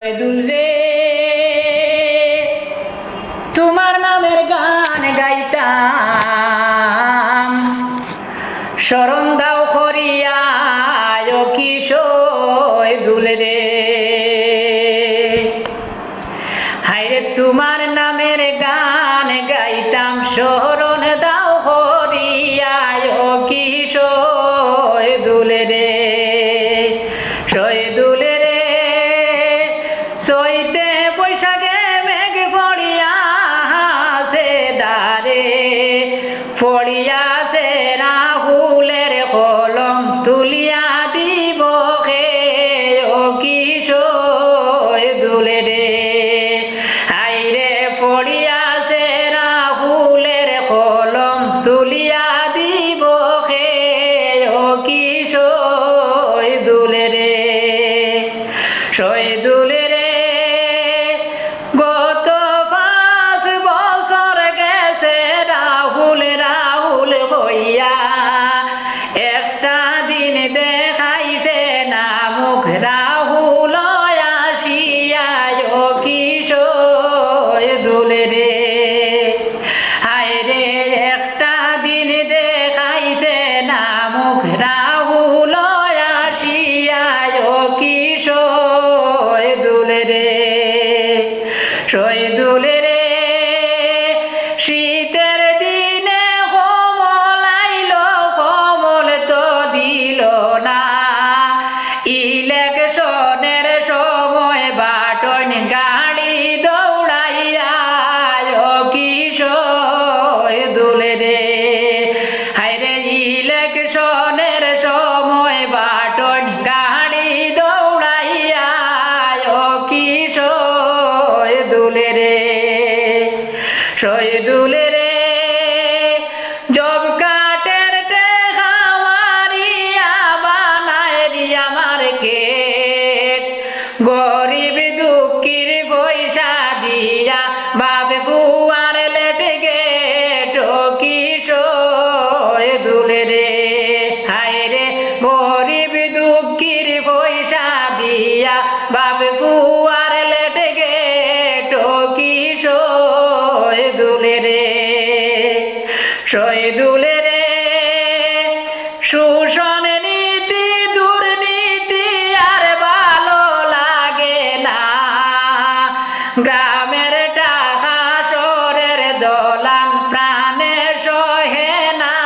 দুলরে তোমার নামের গান গাইতাম, শরণ দাও করিয়া কিশোর দুলরে। হায়রে তোমার নামের গান গাইতাম, শরণ দাও করিয়া কিশোর দুলরে। দুলরে চৈতে বৈশাখে মেঘ পড়িয়াছে দারে, পড়িয়াছে রাহুলের কলম তুলিয়া দিব হে ও কিশোর দুলরে। হাইরে পড়িয়াছে রাহুলের কলম তুলিয়া দিব হে ও কিশোর দুলরে। দুলরে গত 5 বছর গেছে রাহুল রাহুল হইয়া, একটা দিন দেখাইছে না মুখ রাহুল আসিয়া ও কিশোর দুলরে। হায়রে একটা দিন দেখাইছে না মুখ রাহুল আসিয়া ও কিশোর দুলরে। দুলরে শীতের দিনে কমল আইল, কমল তো দিল না। ইলেকশনের সময় বাটন গাড়ি দৌড়াইয়া ও কিশোর দুলরে। হায়রে ইলেকশনের সময় বাটন গাড়ি দৌড়াইয়া ও কিশোর দুলরে। দুলরে জব কাটের টেকা মারিয়া বানায় দিয়া মার্কেট, গরিব দুঃখীর পয়সা দিয়া বাবে বুয়ার লেটে গেট ও কিশোর দুলরে। হায়রে গরিব দুঃখীর পয়সা দিয়া বাবে বুয়ার লেটে গেট ও কিশোর দুলরে। দুলরে শোষণ নীতি দুর্নীতি আর ভালো লাগে না, গ্রামের টাকা শহরের দলান প্রাণে সহে না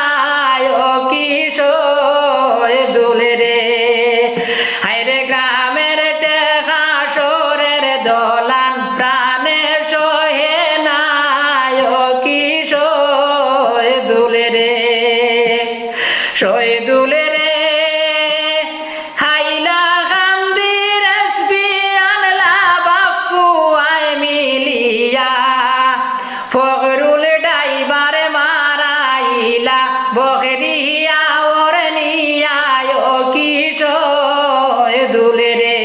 ও কিশোর দুলরে। হায়রে গ্রামের টাকা শহরের দলান প্রাণে সহে না ও কিশোর দুলরে। দুলরে হাইলা কান্দির এসপি আনলা বাপু আয় মিলিয়া, ফখরুল ড্রাইভার মারাইলা বকরিয়া ওর নিয়া ও কিশোর দুলরে।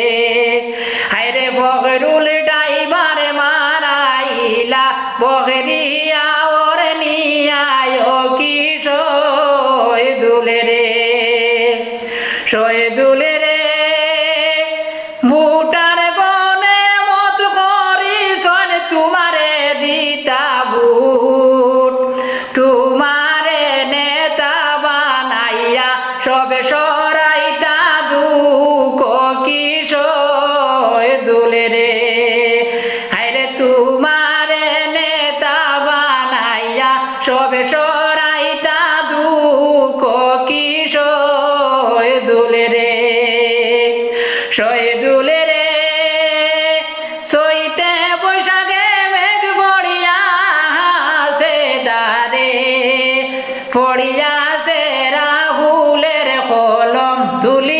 হায়রে ফখরুল ড্রাইভার মারাইলা বকরিয়া ওর নিয়া ও কিশোর দুলরে। দুলরে ভুটার বনে মত করিস তোমারে দিতা ভোট, তোমারে নেতা বানাইয়া সবে সরাইতা দুঃখ কিশোর দুলরে। হায়রে তোমারে নেতা বানাইয়া সবে সরাইতা দুঃখ কিশোর দুলরে। দুলরে চৈতে বৈশাখে মেঘ পড়িয়াছে দারে, পড়িয়াছে রাহুলের কলম তুলি